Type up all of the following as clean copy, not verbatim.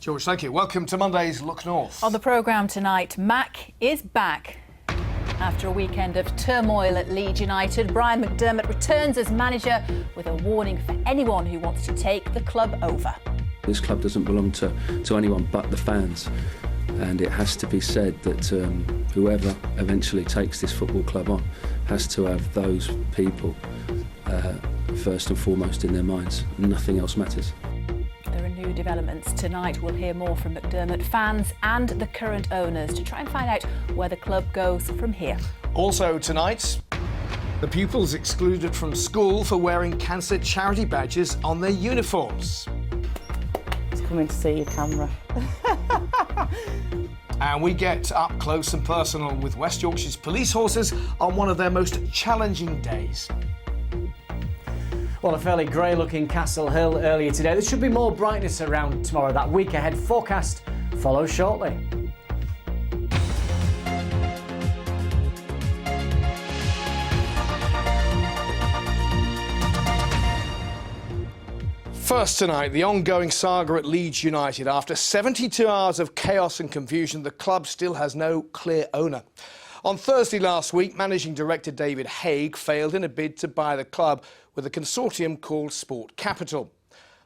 George, thank you. Welcome to Monday's Look North. On the programme tonight, Mac is back. After a weekend of turmoil at Leeds United, Brian McDermott returns as manager with a warning for anyone who wants to take the club over. This club doesn't belong to anyone but the fans, and it has to be said that whoever eventually takes this football club on has to have those people first and foremost in their minds. Nothing else matters. There are new developments tonight. We'll hear more from McDermott fans and the current owners to try and find out where the club goes from here. Also tonight, the pupils excluded from school for wearing cancer charity badges on their uniforms. It's coming to see your camera. And we get up close and personal with West Yorkshire's police horses on one of their most challenging days. Well, a fairly grey-looking Castle Hill earlier today. There should be more brightness around tomorrow. That week ahead forecast follows shortly. First tonight, the ongoing saga at Leeds United. After 72 hours of chaos and confusion, the club still has no clear owner. On Thursday last week, Managing Director David Haig failed in a bid to buy the club with a consortium called Sport Capital.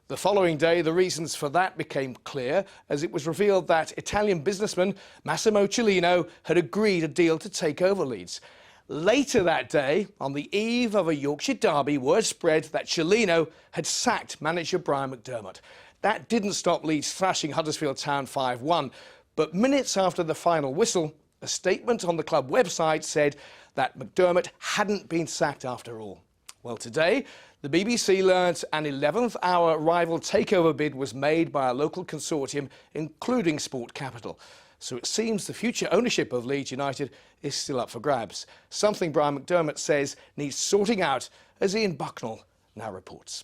The following day, the reasons for that became clear as it was revealed that Italian businessman Massimo Cellino had agreed a deal to take over Leeds. Later that day, on the eve of a Yorkshire derby, word spread that Cellino had sacked manager Brian McDermott. That didn't stop Leeds thrashing Huddersfield Town 5-1, but minutes after the final whistle, a statement on the club website said that McDermott hadn't been sacked after all. Well, today, the BBC learnt an 11th-hour rival takeover bid was made by a local consortium, including Sport Capital. So it seems the future ownership of Leeds United is still up for grabs, something Brian McDermott says needs sorting out, as Ian Bucknell now reports.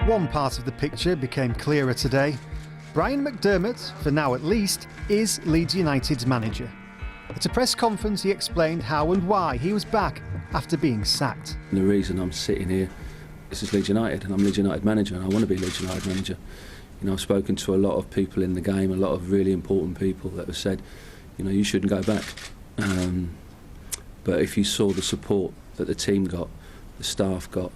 One part of the picture became clearer today. Brian McDermott, for now at least, is Leeds United's manager. At a press conference, he explained how and why he was back after being sacked. And the reason I'm sitting here, this is Leeds United, and I'm Leeds United manager, and I want to be Leeds United manager. You know, I've spoken to a lot of people in the game, a lot of really important people that have said, you know, you shouldn't go back. But if you saw the support that the team got, the staff got,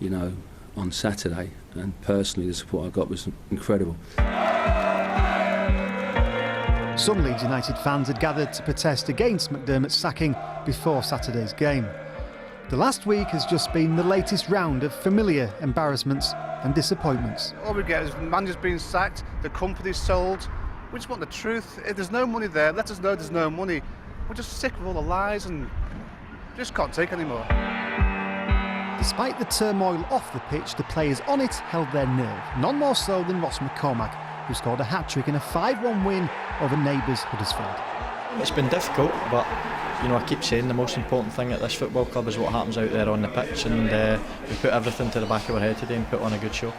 you know, on Saturday, and personally the support I got was incredible. Some Leeds United fans had gathered to protest against McDermott's sacking before Saturday's game. The last week has just been the latest round of familiar embarrassments and disappointments. All we get is the manager's being sacked, the company's sold. We just want the truth. If there's no money there, let us know there's no money. We're just sick of all the lies and just can't take anymore. Despite the turmoil off the pitch, the players on it held their nerve, none more so than Ross McCormack, who scored a hat-trick in a 5-1 win over neighbours Huddersfield. It's been difficult, but you know, I keep saying the most important thing at this football club is what happens out there on the pitch, and we put everything to the back of our head today and put on a good show.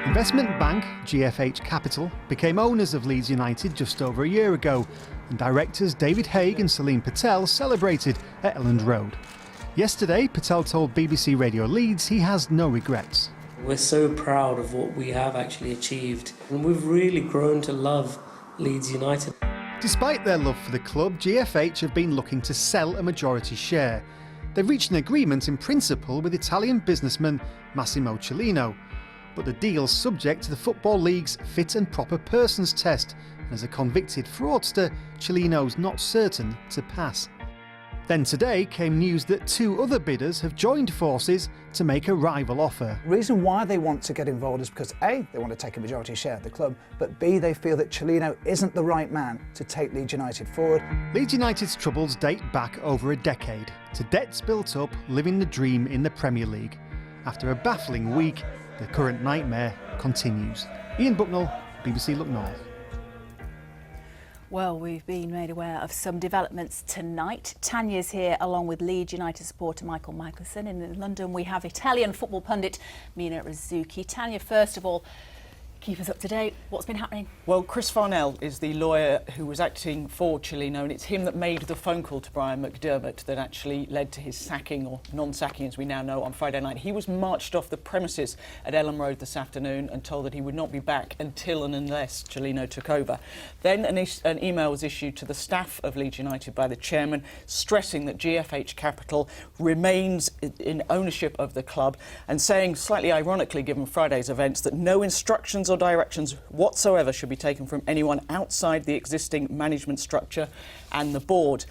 Investment bank GFH Capital became owners of Leeds United just over a year ago, and directors David Haig and Salim Patel celebrated at Elland Road. Yesterday, Patel told BBC Radio Leeds he has no regrets. We're so proud of what we have actually achieved, and we've really grown to love Leeds United. Despite their love for the club, GFH have been looking to sell a majority share. They've reached an agreement in principle with Italian businessman Massimo Cellino, but the deal's subject to the Football League's fit and proper persons test, and as a convicted fraudster, Cellino's not certain to pass. Then today came news that two other bidders have joined forces to make a rival offer. The reason why they want to get involved is because A, they want to take a majority share of the club, but B, they feel that Cellino isn't the right man to take Leeds United forward. Leeds United's troubles date back over a decade to debts built up living the dream in the Premier League. After a baffling week, the current nightmare continues. Ian Bucknell, BBC Look North. Well, we've been made aware of some developments tonight. Tanya's here along with Leeds United supporter Michael Michelson. In London we have Italian football pundit Mina Rizzucchi. Tanya, first of all, Keep us up to date. What's been happening? Well, Chris Farnell is the lawyer who was acting for Cellino, and it's him that made the phone call to Brian McDermott that actually led to his sacking, or non-sacking as we now know, on Friday night. He was marched off the premises at Elland Road this afternoon and told that he would not be back until and unless Cellino took over. Then an email was issued to the staff of Leeds United by the chairman, stressing that GFH Capital remains in ownership of the club, and saying, slightly ironically given Friday's events, that no instructions or directions whatsoever should be taken from anyone outside the existing management structure and the board.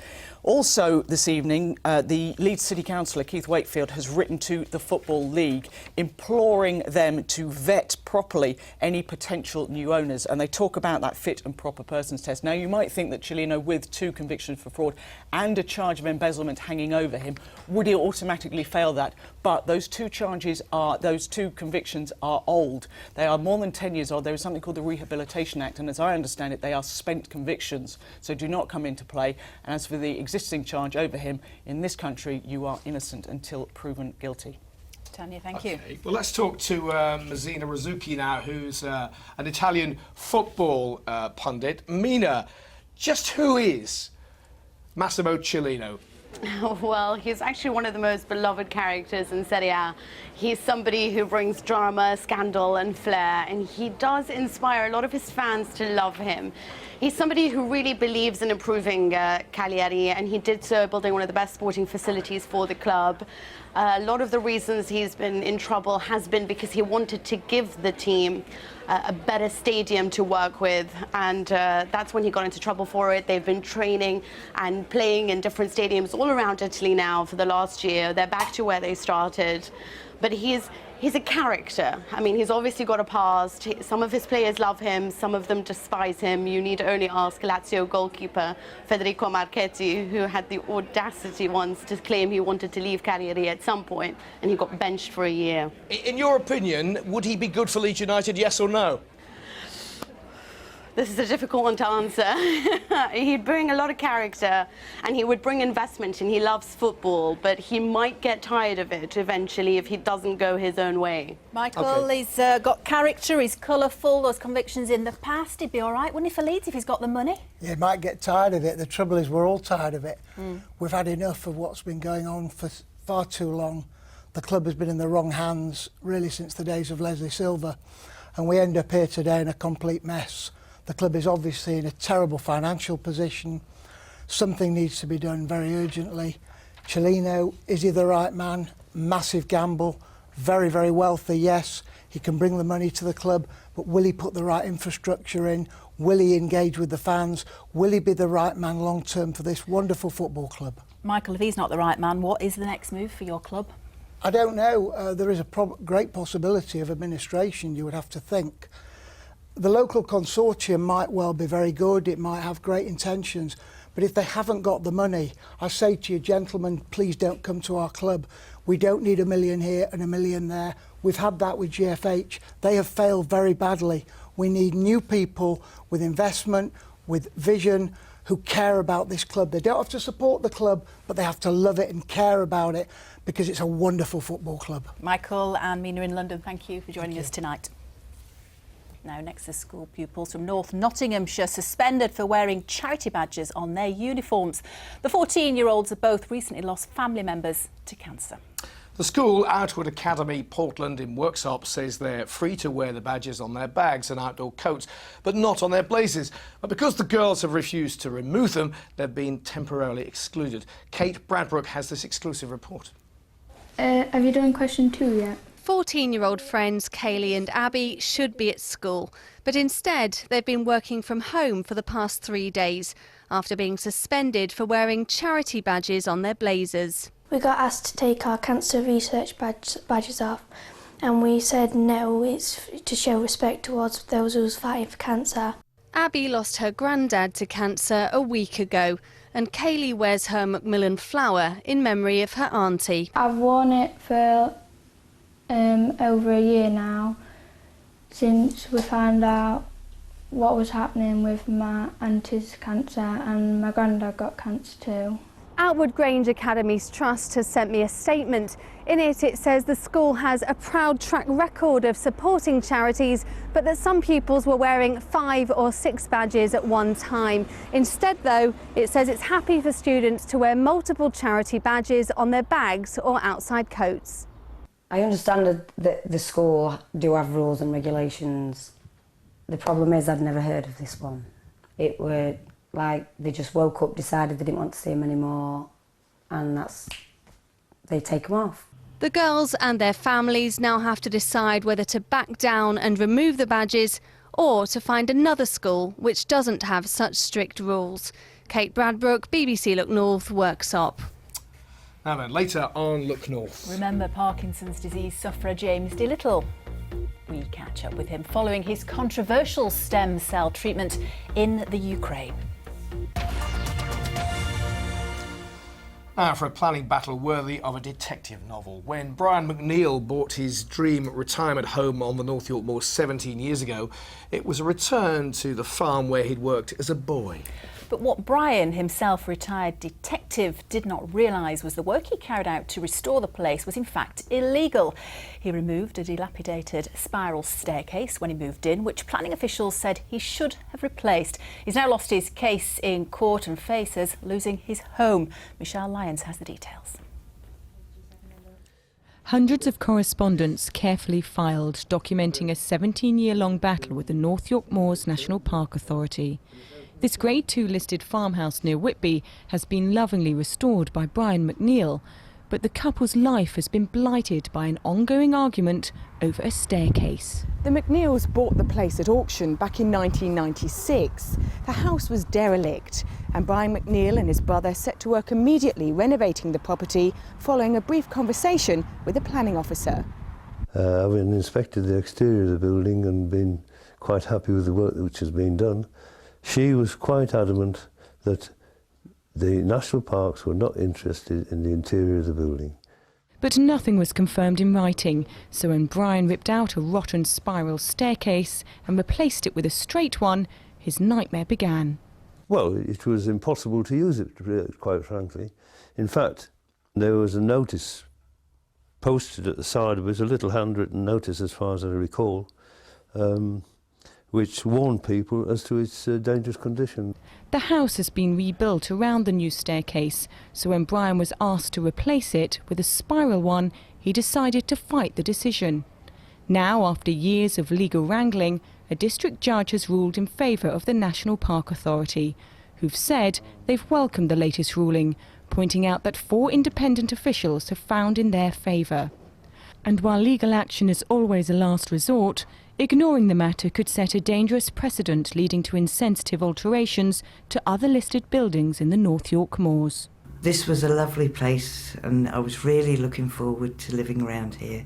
Also this evening, the Leeds City Councillor Keith Wakefield has written to the Football League imploring them to vet properly any potential new owners, and they talk about that fit and proper persons test. Now, you might think that Cellino, with 2 convictions for fraud and a charge of embezzlement hanging over him, would he automatically fail that? But those two convictions are old. They are more than 10 years old. There is something called the Rehabilitation Act, and as I understand it, they are spent convictions, so do not come into play. And as for the existing charge over him, in this country, you are innocent until proven guilty. Tanya, thank you. Well, let's talk to Mazina Rizzucchi now, who's an Italian football pundit. Mina, just who is Massimo Cellino? Well, he's actually one of the most beloved characters in Serie A. He's somebody who brings drama, scandal and flair, and he does inspire a lot of his fans to love him. He's somebody who really believes in improving Cagliari, and he did so building one of the best sporting facilities for the club. A lot of the reasons he's been in trouble has been because he wanted to give the team a better stadium to work with, and that's when he got into trouble for it. They've been training and playing in different stadiums all around Italy now for the last year. They're back to where they started, but he's a character. I mean, he's obviously got a past. Some of his players love him, some of them despise him. You need only ask Lazio goalkeeper Federico Marchetti, who had the audacity once to claim he wanted to leave Cagliari at some point, and he got benched for a year. In your opinion, would he be good for Leeds United, yes or no? This is a difficult one to answer. He'd bring a lot of character and he would bring investment, and he loves football, but he might get tired of it eventually if he doesn't go his own way. Michael, he's got character, he's colourful, those convictions in the past. He'd be all right, wouldn't he, for Leeds if he's got the money? Yeah, he might get tired of it. The trouble is we're all tired of it. We've had enough of what's been going on for far too long. The club has been in the wrong hands really since the days of Leslie Silver, and we end up here today in a complete mess. The club is obviously in a terrible financial position. Something needs to be done very urgently. Cellino, is he the right man? Massive gamble, very, very wealthy, yes. He can bring the money to the club, but will he put the right infrastructure in? Will he engage with the fans? Will he be the right man long term for this wonderful football club? Michael, if he's not the right man, what is the next move for your club? I don't know. There is a great possibility of administration, you would have to think. The local consortium might well be very good, it might have great intentions, but if they haven't got the money, I say to you, gentlemen, please don't come to our club. We don't need $1 million here and $1 million there. We've had that with GFH. They have failed very badly. We need new people with investment, with vision, who care about this club. They don't have to support the club, but they have to love it and care about it, because it's a wonderful football club. Michael and Mina in London, thank you for joining us tonight. Now, next is school pupils from North Nottinghamshire suspended for wearing charity badges on their uniforms. The 14-year-olds have both recently lost family members to cancer. The school, Outward Academy Portland in Worksop, says they're free to wear the badges on their bags and outdoor coats, but not on their blazers. But because the girls have refused to remove them, they've been temporarily excluded. Kate Bradbrook has this exclusive report. Have you done question 2 yet? 14-year-old friends Kaylee and Abby should be at school, but instead they've been working from home for the past 3 days after being suspended for wearing charity badges on their blazers. We got asked to take our cancer research badges off, and we said no, it's to show respect towards those who's fighting for cancer. Abby lost her granddad to cancer a week ago, and Kaylee wears her Macmillan flower in memory of her auntie. I've worn it for over a year now, since we found out what was happening with my auntie's cancer, and my granddad got cancer too. Outward Grange Academy's trust has sent me a statement. In it, it says the school has a proud track record of supporting charities, but that some pupils were wearing 5 or 6 badges at one time. Instead, though, it says it's happy for students to wear multiple charity badges on their bags or outside coats. I understand that the school do have rules and regulations. The problem is I'd never heard of this one. It were like they just woke up, decided they didn't want to see him anymore, and they take him off. The girls and their families now have to decide whether to back down and remove the badges or to find another school which doesn't have such strict rules. Kate Bradbrook, BBC Look North, Worksop. Now then, later on Look North. Remember Parkinson's disease sufferer James D. Little? We catch up with him following his controversial stem cell treatment in the Ukraine. Now for a planning battle worthy of a detective novel. When Brian McNeill bought his dream retirement home on the North York Moors 17 years ago, it was a return to the farm where he'd worked as a boy. But what Brian, himself retired detective, did not realise was the work he carried out to restore the place was in fact illegal. He removed a dilapidated spiral staircase when he moved in, which planning officials said he should have replaced. He's now lost his case in court and faces losing his home. Michelle Lyons has the details. Hundreds of correspondence carefully filed, documenting a 17-year-long battle with the North York Moors National Park Authority. This Grade 2 listed farmhouse near Whitby has been lovingly restored by Brian McNeill, but the couple's life has been blighted by an ongoing argument over a staircase. The McNeills bought the place at auction back in 1996. The house was derelict, and Brian McNeill and his brother set to work immediately renovating the property following a brief conversation with a planning officer. I've inspected the exterior of the building and been quite happy with the work which has been done. She was quite adamant that the national parks were not interested in the interior of the building. But nothing was confirmed in writing, so when Brian ripped out a rotten spiral staircase and replaced it with a straight one, his nightmare began. Well, it was impossible to use it, quite frankly. In fact, there was a notice posted at the side of it, a little handwritten notice as far as I recall, which warned people as to its dangerous condition. The house has been rebuilt around the new staircase, so when Brian was asked to replace it with a spiral one, he decided to fight the decision. Now, after years of legal wrangling, a district judge has ruled in favour of the National Park Authority, who've said they've welcomed the latest ruling, pointing out that 4 independent officials have found in their favour. And while legal action is always a last resort, ignoring the matter could set a dangerous precedent leading to insensitive alterations to other listed buildings in the North York Moors. This was a lovely place and I was really looking forward to living around here,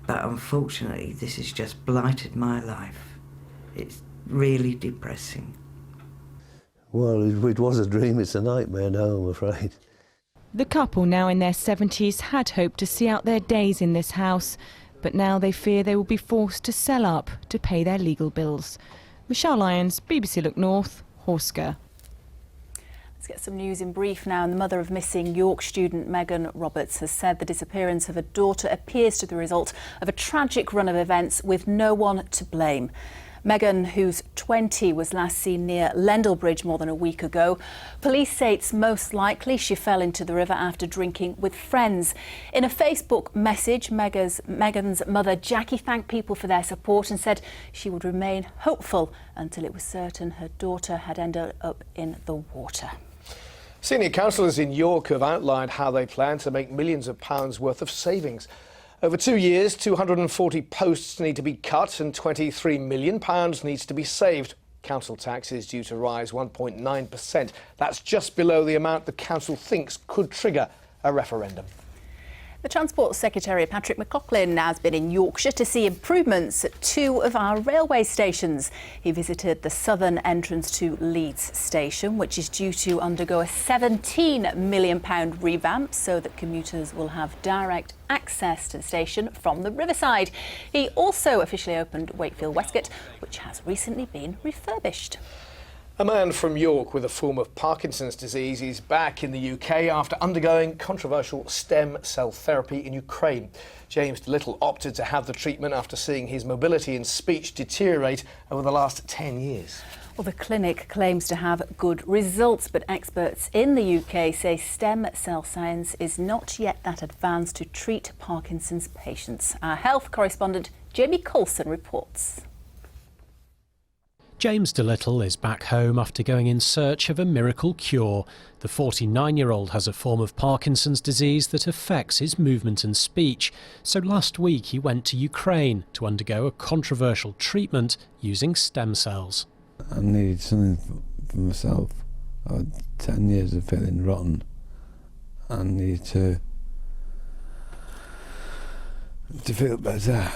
but unfortunately this has just blighted my life. It's really depressing. Well, it was a dream, it's a nightmare now, I'm afraid. The couple, now in their 70s, had hoped to see out their days in this house, but now they fear they will be forced to sell up to pay their legal bills. Michelle Lyons, BBC Look North, Horsker. Let's get some news in brief now. The mother of missing York student Megan Roberts has said the disappearance of her daughter appears to be the result of a tragic run of events with no one to blame. Megan, who's 20, was last seen near Lendal Bridge more than a week ago. Police say it's most likely she fell into the river after drinking with friends. In a Facebook message, Megan's mother, Jackie, thanked people for their support and said she would remain hopeful until it was certain her daughter had ended up in the water. Senior councillors in York have outlined how they plan to make millions of pounds worth of savings. Over 2 years, 240 posts need to be cut and £23 million needs to be saved. Council tax is due to rise 1.9%. That's just below the amount the council thinks could trigger a referendum. The Transport Secretary, Patrick McLaughlin, has been in Yorkshire to see improvements at 2 of our railway stations. He visited the southern entrance to Leeds station, which is due to undergo a £17 million revamp so that commuters will have direct access to the station from the riverside. He also officially opened Wakefield Westgate, which has recently been refurbished. A man from York with a form of Parkinson's disease is back in the UK after undergoing controversial stem cell therapy in Ukraine. James Little opted to have the treatment after seeing his mobility and speech deteriorate over the last 10 years. Well, the clinic claims to have good results, but experts in the UK say stem cell science is not yet that advanced to treat Parkinson's patients. Our health correspondent Jamie Coulson reports. James DeLittle is back home after going in search of a miracle cure. The 49-year-old has a form of Parkinson's disease that affects his movement and speech. So last week he went to Ukraine to undergo a controversial treatment using stem cells. I needed something for myself. I had 10 years of feeling rotten. I needed to feel better.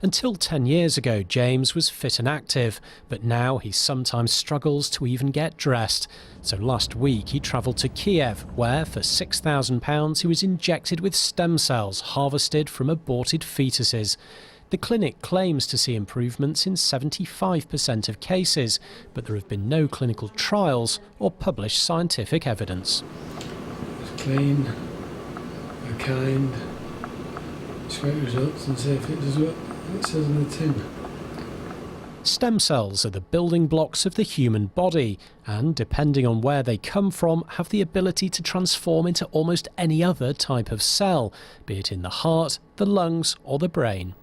Until 10 years ago, James was fit and active, but now he sometimes struggles to even get dressed. So last week he travelled to Kiev, where for £6,000 he was injected with stem cells harvested from aborted fetuses. The clinic claims to see improvements in 75% of cases, but there have been no clinical trials or published scientific evidence. It's clean, they're kind, just wait results and see if it does what it says on the tin. Stem cells are the building blocks of the human body and, depending on where they come from, have the ability to transform into almost any other type of cell, be it in the heart, the lungs or the brain.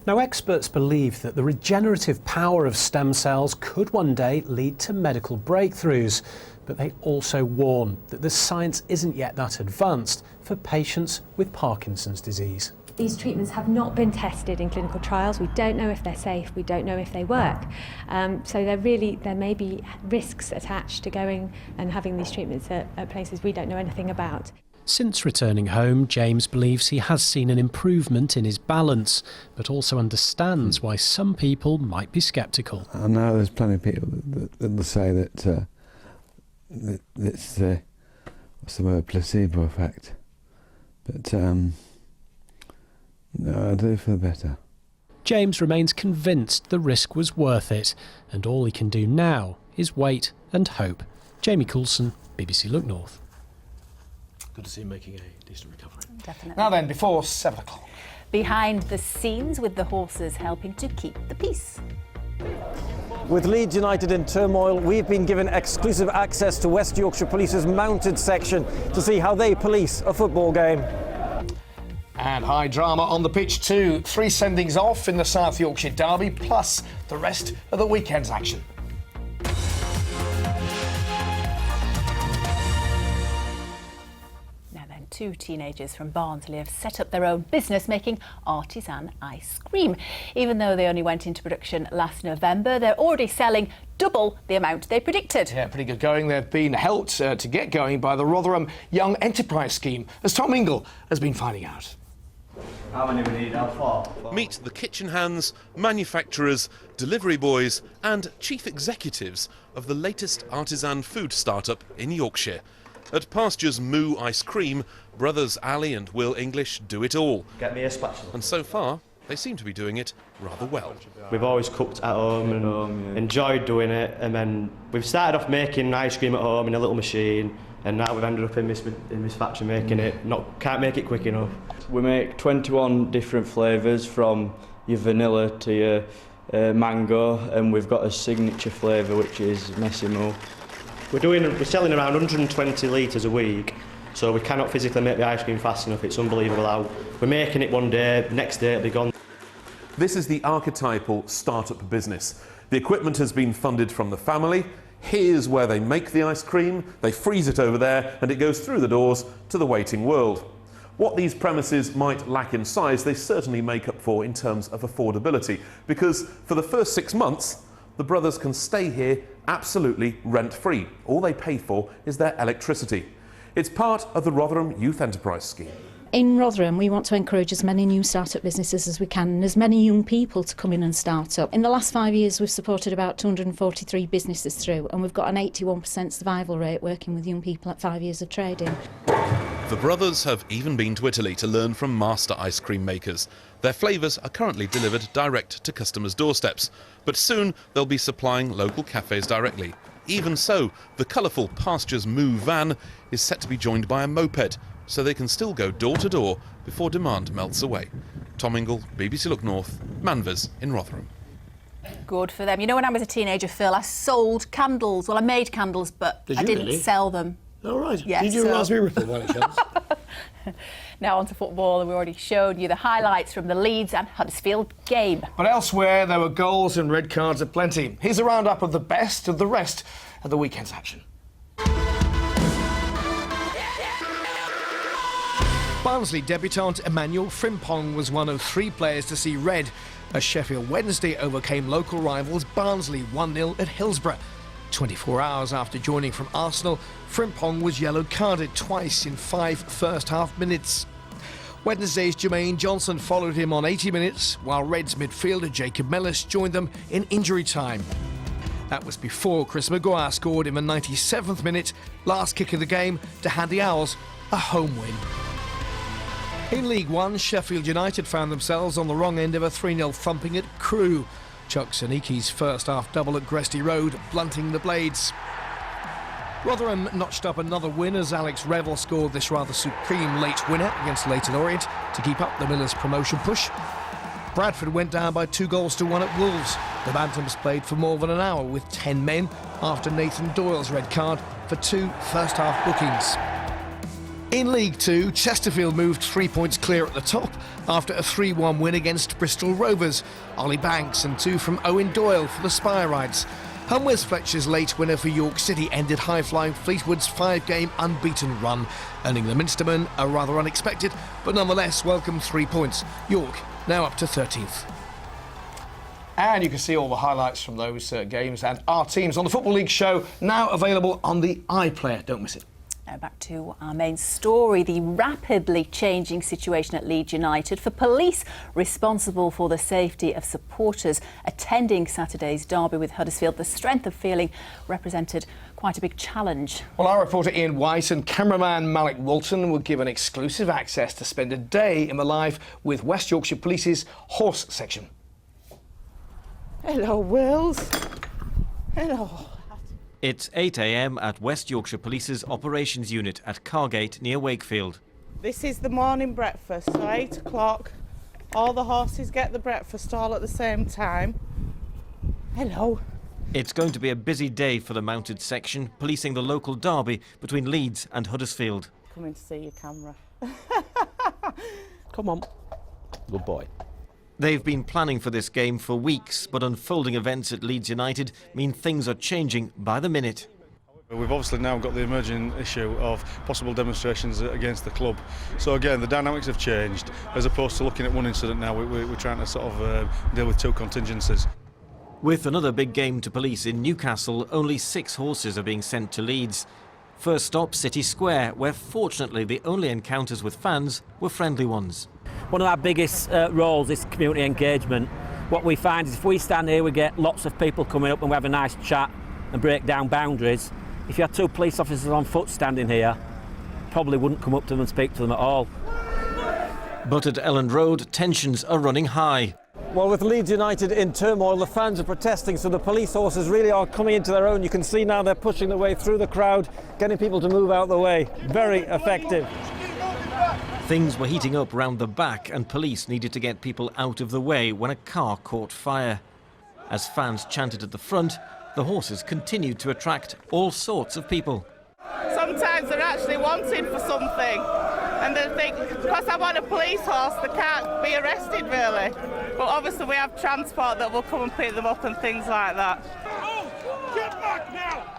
Now, experts believe that the regenerative power of stem cells could one day lead to medical breakthroughs, but they also warn that the science isn't yet that advanced for patients with Parkinson's disease. These treatments have not been tested in clinical trials. We don't know if they're safe, we don't know if they work. So there may be risks attached to going and having these treatments at places we don't know anything about. Since returning home, James believes he has seen an improvement in his balance, but also understands why some people might be sceptical. I know there's plenty of people that will say that it's the, what's the word, placebo effect. But no, I do feel better. James remains convinced the risk was worth it, and all he can do now is wait and hope. Jamie Coulson, BBC LookNorth. Good to see you making a decent recovery. Definitely. Now then, before 7 o'clock. Behind the scenes with the horses helping to keep the peace. With Leeds United in turmoil, we've been given exclusive access to West Yorkshire Police's Mounted section to see how they police a football game. And high drama on the pitch too. 3 sendings off in the South Yorkshire derby, plus the rest of the weekend's action. Now then, 2 teenagers from Barnsley have set up their own business making artisan ice cream. Even though they only went into production last November, they're already selling double the amount they predicted. Yeah, pretty good going. They've been helped to get going by the Rotherham Young Enterprise Scheme, as Tom Ingle has been finding out. How many we need? How far? Meet the kitchen hands, manufacturers, delivery boys and chief executives of the latest artisan food startup in Yorkshire. At Pasture's Moo Ice Cream, brothers Ali and Will English do it all. Get me a spatula. And so far, they seem to be doing it rather well. We've always cooked at home and enjoyed doing it, and then we've started off making ice cream at home in a little machine, and now we've ended up in this factory making it. Can't make it quick enough. We make 21 different flavours, from your vanilla to your mango, and we've got a signature flavour which is Messimo. We're selling around 120 litres a week, so we cannot physically make the ice cream fast enough. It's unbelievable how we're making it one day, next day it'll be gone. This is the archetypal startup business. The equipment has been funded from the family. Here's where they make the ice cream, they freeze it over there, and it goes through the doors to the waiting world. What these premises might lack in size, they certainly make up for in terms of affordability, because for the first 6 months, the brothers can stay here absolutely rent-free. All they pay for is their electricity. It's part of the Rotherham Youth Enterprise Scheme. In Rotherham, we want to encourage as many new start-up businesses as we can, and as many young people to come in and start up. In the last 5 years, we've supported about 243 businesses through, and we've got an 81% survival rate working with young people at 5 years of trading. The brothers have even been to Italy to learn from master ice cream makers. Their flavours are currently delivered direct to customers' doorsteps, but soon they'll be supplying local cafes directly. Even so, the colourful Pastures Moo van is set to be joined by a moped, so they can still go door to door before demand melts away. Tom Ingle, BBC Look North, Manvers in Rotherham. Good for them. You know, when I was a teenager, Phil, I sold candles. Well, I made candles, but I didn't really? sell them. All right. Yeah, Did you Raspberry Ripple by any chance? Now on to football, and we already showed you the highlights from the Leeds and Huddersfield game. But elsewhere, there were goals and red cards aplenty. Here's a roundup of the best of the rest of the weekend's action. Barnsley debutant Emmanuel Frimpong was one of 3 players to see red as Sheffield Wednesday overcame local rivals Barnsley 1-0 at Hillsborough. 24 hours after joining from Arsenal, Frimpong was yellow-carded twice in 5 first-half minutes. Wednesday's Jermaine Johnson followed him on 80 minutes, while Reds midfielder Jacob Mellis joined them in injury time. That was before Chris Maguire scored in the 97th minute, last kick of the game, to hand the Owls a home win. In League One, Sheffield United found themselves on the wrong end of a 3-0 thumping at Crewe. Chuck Soniki's first-half double at Gresty Road, blunting the blades. Rotherham notched up another win as Alex Revel scored this rather supreme late winner against Leyton Orient to keep up the Millers' promotion push. Bradford went down by 2-1 at Wolves. The Bantams played for more than an hour with 10 men after Nathan Doyle's red card for 2 first-half bookings. In League Two, Chesterfield moved 3 points clear at the top after a 3-1 win against Bristol Rovers. Ollie Banks and 2 from Owen Doyle for the Spire-Rides. Hunwes Fletcher's late winner for York City ended high-flying Fleetwood's 5-game unbeaten run, earning the Minstermen a rather unexpected but nonetheless welcome 3 points. York now up to 13th. And you can see all the highlights from those games and our teams on the Football League show, now available on the iPlayer. Don't miss it. Now back to our main story, the rapidly changing situation at Leeds United for police responsible for the safety of supporters attending Saturday's derby with Huddersfield. The strength of feeling represented quite a big challenge. Well, our reporter Ian White and cameraman Malik Walton were given exclusive access to spend a day in the life with West Yorkshire Police's horse section. Hello, Wills. Hello. It's 8 a.m. at West Yorkshire Police's operations unit at Cargate near Wakefield. This is the morning breakfast, so 8 o'clock. All the horses get the breakfast all at the same time. Hello. It's going to be a busy day for the mounted section, policing the local derby between Leeds and Huddersfield. Coming to see your camera. Come on. Good boy. They've been planning for this game for weeks, but unfolding events at Leeds United mean things are changing by the minute. We've obviously now got the emerging issue of possible demonstrations against the club. So again, the dynamics have changed. As opposed to looking at one incident now, we're trying to sort of deal with 2 contingencies. With another big game to police in Newcastle, only 6 horses are being sent to Leeds. First stop, City Square, where fortunately the only encounters with fans were friendly ones. One of our biggest roles is community engagement. What we find is if we stand here, we get lots of people coming up and we have a nice chat and break down boundaries. If you had 2 police officers on foot standing here, probably wouldn't come up to them and speak to them at all. But at Elland Road, tensions are running high. Well, with Leeds United in turmoil, the fans are protesting, so the police horses really are coming into their own. You can see now they're pushing their way through the crowd, getting people to move out the way. Very effective. Things were heating up round the back and police needed to get people out of the way when a car caught fire. As fans chanted at the front, the horses continued to attract all sorts of people. Sometimes they're actually wanted for something and they think, because I'm on a police horse, they can't be arrested really. But obviously we have transport that will come and pick them up and things like that. Get back now!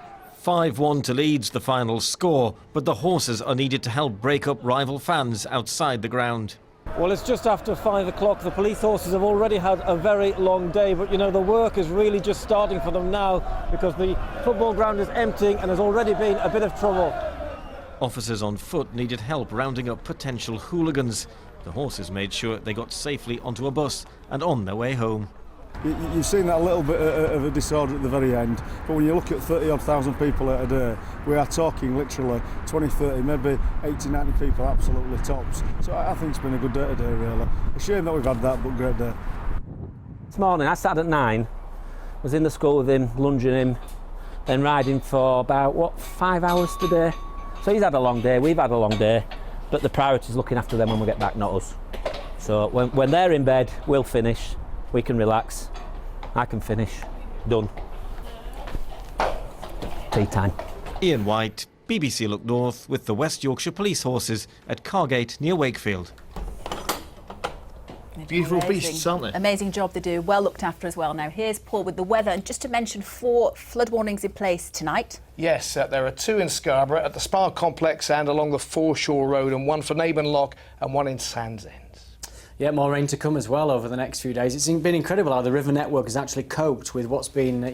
5-1 to Leeds, the final score, but the horses are needed to help break up rival fans outside the ground. Well, it's just after 5 o'clock. The police horses have already had a very long day, but you know, the work is really just starting for them now because the football ground is emptying and there's already been a bit of trouble. Officers on foot needed help rounding up potential hooligans. The horses made sure they got safely onto a bus and on their way home. You've seen that little bit of a disorder at the very end, but when you look at 30-odd thousand people a day, we are talking literally 20, 30, maybe 80, 90 people absolutely tops. So I think it's been a good day today, really. A shame that we've had that, but great day. This morning I started at 9, was in the school with him, lunging him, then riding for about, 5 hours today. So he's had a long day, we've had a long day, but the priority is looking after them when we get back, not us. So when they're in bed, we'll finish, we can relax, I can finish, done. Tea time. Ian White, BBC Look North, with the West Yorkshire Police Horses at Cargate near Wakefield. Beautiful beasts, aren't they? Amazing job they do, well looked after as well. Now here's Paul with the weather, and just to mention 4 flood warnings in place tonight. Yes, there are 2 in Scarborough, at the Spa Complex and along the Foreshore Road, and 1 for Naburn Lock and 1 in Sands End. Yeah, more rain to come as well over the next few days. It's been incredible how the river network has actually coped with what's been,